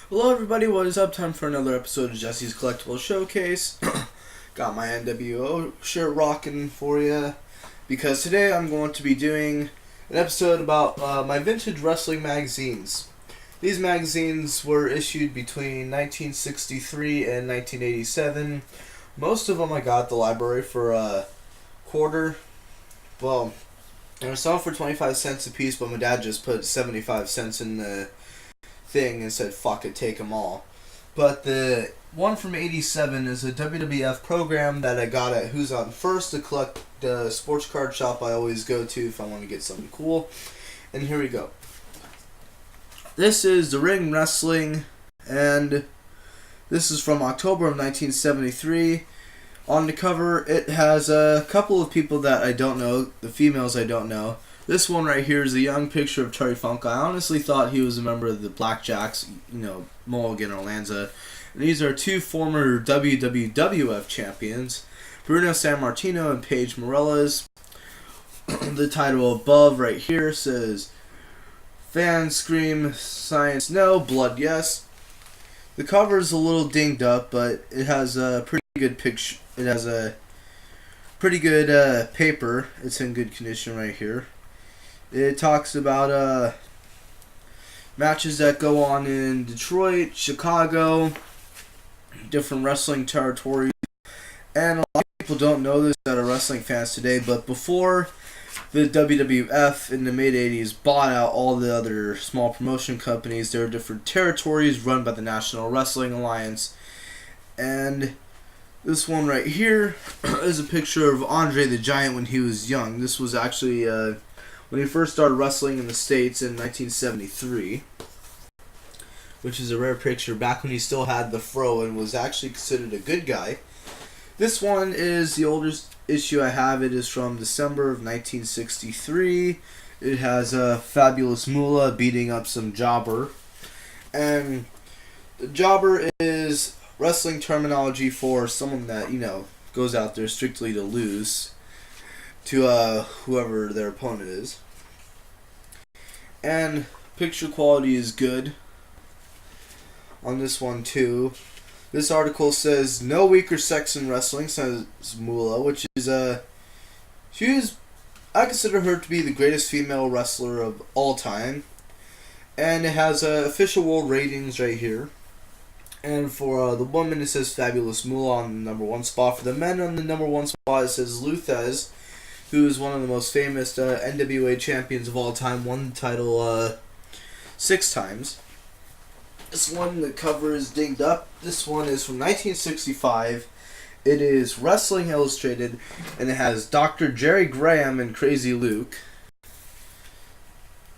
Hello everybody, what is up? Time for another episode of Jesse's Collectible Showcase. Got my NWO shirt rocking for you because today I'm going to be doing an episode about my vintage wrestling magazines. These magazines were issued between 1963 and 1987. Most of them I got at the library for a quarter. Well, they were selling for 25 cents a piece, but my dad just put 75 cents in the thing and said, fuck it, take them all. But the one from 87 is a WWF program that I got at Who's On First, the sports card shop I always go to if I want to get something cool. And here we go. This is the Ring Wrestling, and this is from October of 1973. On the cover, it has a couple of people that I don't know, the females I don't know. This one right here is a young picture of Terry Funk. I honestly thought he was a member of the Blackjacks, Mulligan or Lanza. And these are two former WWF champions, Bruno Sammartino and Paige Morales. The title above right here says, Fans Scream, Science No, Blood Yes. The cover is a little dinged up, but it has a pretty good picture. It has a pretty good paper. It's in good condition right here. It talks about matches that go on in Detroit, Chicago, different wrestling territories. And a lot of people don't know this that are wrestling fans today, but before the WWF in the mid-80s bought out all the other small promotion companies, there were different territories run by the National Wrestling Alliance. And this one right here is a picture of Andre the Giant when he was young. This was actually when he first started wrestling in the States in 1973, which is a rare picture back when he still had the fro and was actually considered a good guy. This one is the oldest issue I have. It is from December of 1963. It has a Fabulous Moolah beating up some jobber. And the jobber is wrestling terminology for someone that, goes out there strictly to lose to whoever their opponent is. And picture quality is good on this one too. This article says no weaker sex in wrestling, says Moolah, which is I consider her to be the greatest female wrestler of all time. And it has official world ratings right here. And for the women, it says Fabulous Moolah on the number one spot. For the men on the number one spot, it says Luthez, who is one of the most famous NWA champions of all time, won the title 6 times. This one, the cover is dinged up. This one is from 1965. It is Wrestling Illustrated, and it has Dr. Jerry Graham and Crazy Luke.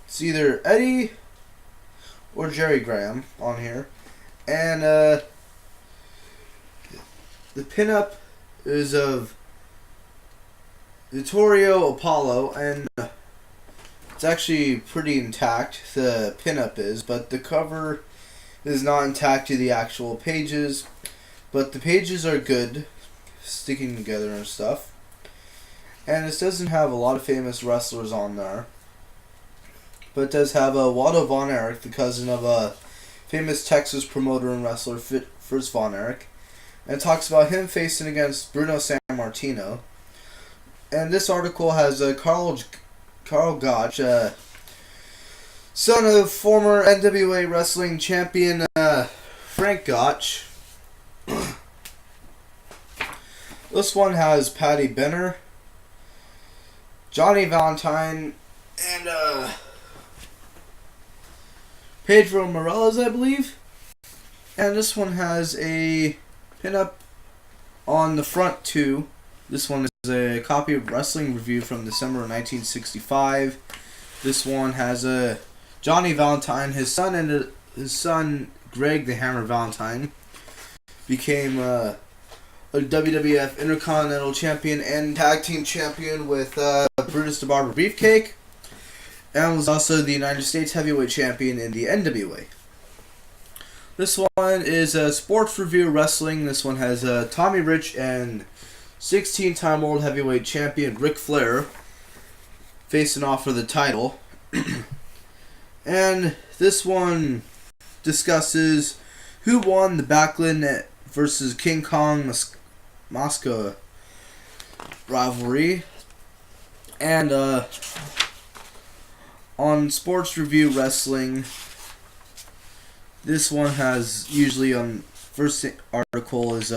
It's either Eddie or Jerry Graham on here. And the pinup is of Vittorio Apollo, and it's actually pretty intact, the pinup is, but the cover is not intact to the actual pages, but the pages are good, sticking together and stuff. And this doesn't have a lot of famous wrestlers on there, but it does have Waldo Von Erich, the cousin of a famous Texas promoter and wrestler, Fritz Von Erich, and it talks about him facing against Bruno Sammartino. And this article has Carl Gotch, son of former NWA wrestling champion Frank Gotch. This one has Patty Benner, Johnny Valentine, and Pedro Morales, I believe. And this one has a pinup on the front too. This one is a copy of Wrestling Review from December of 1965. This one has a Johnny Valentine, his son Greg the Hammer Valentine became a WWF Intercontinental Champion and Tag Team Champion with Brutus the Barber Beefcake, and was also the United States Heavyweight Champion in the NWA. This one is a Sports Review Wrestling. This one has Tommy Rich and 16-time World Heavyweight Champion Ric Flair facing off for the title. And this one discusses who won the Backlund versus King Kong Moscow rivalry. And on Sports Review Wrestling, this one has usually on first article is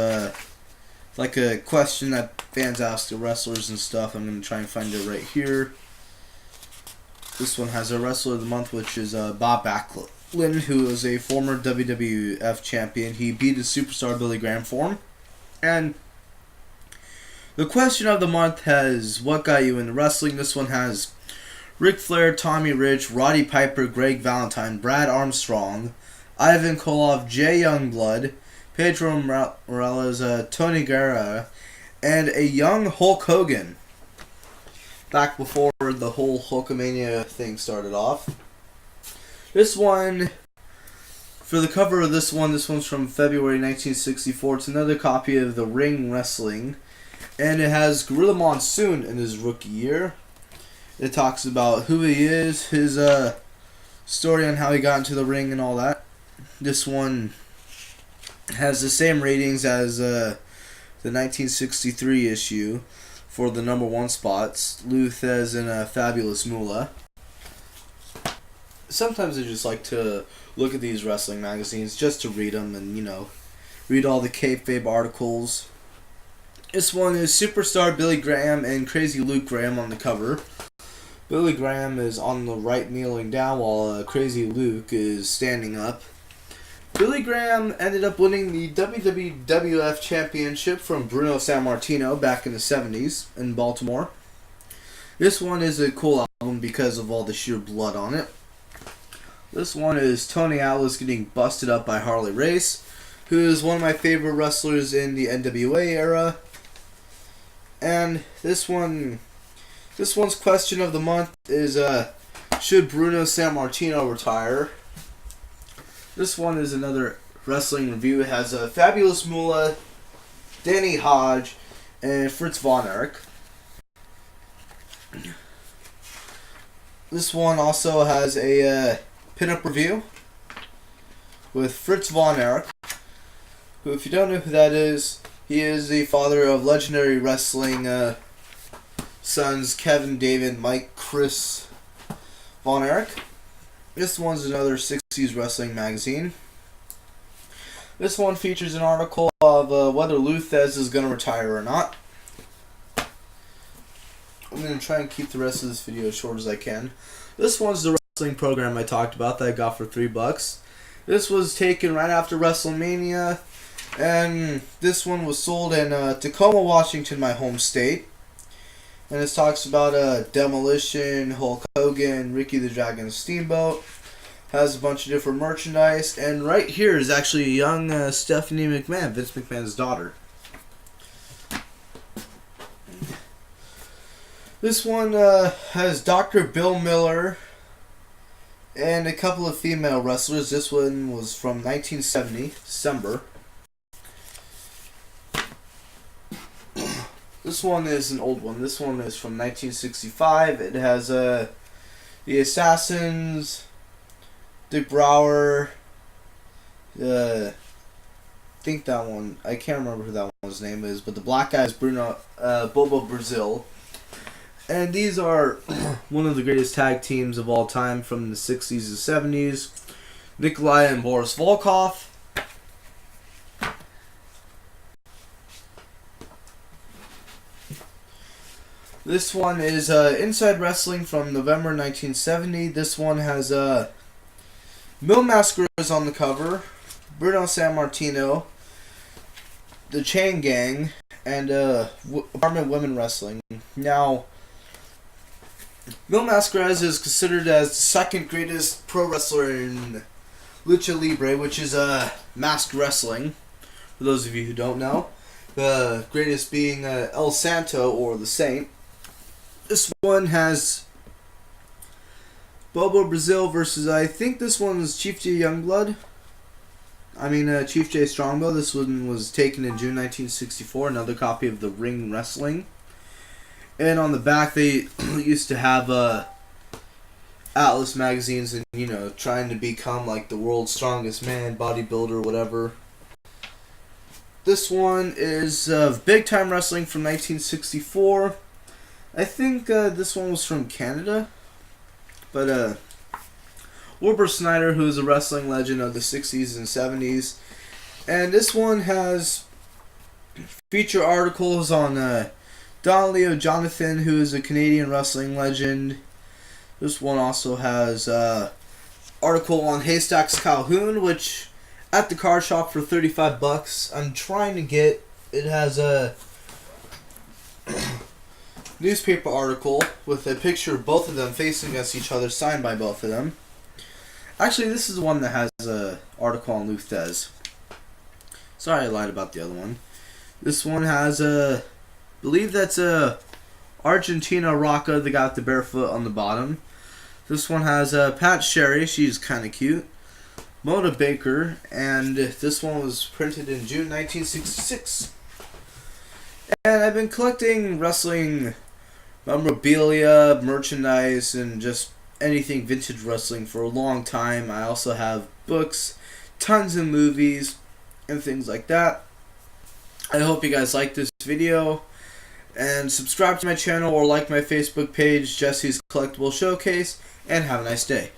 like a question that fans ask the wrestlers and stuff. I'm going to try and find it right here. This one has a Wrestler of the Month, which is Bob Backlund, who is a former WWF champion. He beat his superstar Billy Graham for him. And the question of the month has what got you into wrestling. This one has Ric Flair, Tommy Rich, Roddy Piper, Greg Valentine, Brad Armstrong, Ivan Koloff, Jay Youngblood, Pedro Morales, Tony Guerrero, and a young Hulk Hogan. Back before the whole Hulkamania thing started off. This one, for the cover of this one's from February 1964. It's another copy of The Ring Wrestling. And it has Gorilla Monsoon in his rookie year. It talks about who he is, his story on how he got into the ring and all that. This one has the same ratings as the 1963 issue for the number one spots. Luthez and Fabulous Moolah. Sometimes I just like to look at these wrestling magazines just to read them and, read all the kayfabe articles. This one is Superstar Billy Graham and Crazy Luke Graham on the cover. Billy Graham is on the right kneeling down while Crazy Luke is standing up. Billy Graham ended up winning the WWF Championship from Bruno Sammartino back in the 70s in Baltimore. This one is a cool album because of all the sheer blood on it. This one is Tony Atlas getting busted up by Harley Race, who is one of my favorite wrestlers in the NWA era. And this one's question of the month is, should Bruno Sammartino retire? This one is another wrestling review. It has Fabulous Moolah, Danny Hodge, and Fritz Von Erich. This one also has a pinup review with Fritz Von Erich, who, if you don't know who that is, he is the father of legendary wrestling sons Kevin, David, Mike, Chris Von Erich. This one's another 60s wrestling magazine. This one features an article of whether Luthez is going to retire or not. I'm going to try and keep the rest of this video as short as I can. This one's the wrestling program I talked about that I got for $3. This was taken right after WrestleMania, and this one was sold in Tacoma, Washington, my home state. And it talks about Demolition, Hulk Hogan, Ricky the Dragon Steamboat. Has a bunch of different merchandise, and right here is actually a young Stephanie McMahon, Vince McMahon's daughter. This one has Dr. Bill Miller and a couple of female wrestlers. This one was from 1970, December. This one is an old one. This one is from 1965. It has the Assassins, Dick Brower, I think that one, I can't remember who that one's name is, but the black guy is Bobo Brazil. And these are one of the greatest tag teams of all time from the 60s and 70s. Nikolai and Boris Volkov. This one is Inside Wrestling from November 1970. This one has Mil Mascaras on the cover, Bruno Sammartino, the Chain Gang, and Apartment Women Wrestling. Now, Mil Mascaras is considered as the second greatest pro wrestler in Lucha Libre, which is masked wrestling, for those of you who don't know. The greatest being El Santo, or the Saint. This one has Bobo Brazil versus, I think this one is Chief J Youngblood. Chief J Strongbow. This one was taken in June 1964. Another copy of The Ring Wrestling. And on the back, they used to have Atlas magazines and, you know, trying to become like the world's strongest man, bodybuilder, whatever. This one is Big Time Wrestling from 1964. I think this one was from Canada. But Wilbur Snyder, who is a wrestling legend of the 60s and 70s. And this one has feature articles on Don Leo Jonathan, who is a Canadian wrestling legend. This one also has article on Haystacks Calhoun, which at the card shop for $35. I'm trying to get. It has a newspaper article with a picture of both of them facing against each other, signed by both of them. Actually, this is the one that has a article on Lou Thez. Sorry, I lied about the other one. This one has I believe that's Argentina Rocca, the guy with the barefoot on the bottom. This one has Pat Sherry, she's kind of cute. Mona Baker, and this one was printed in June 1966. And I've been collecting wrestling memorabilia, merchandise, and just anything vintage wrestling for a long time. I also have books, tons of movies, and things like that. I hope you guys like this video, and subscribe to my channel or like my Facebook page, Jesse's Collectible Showcase, and have a nice day.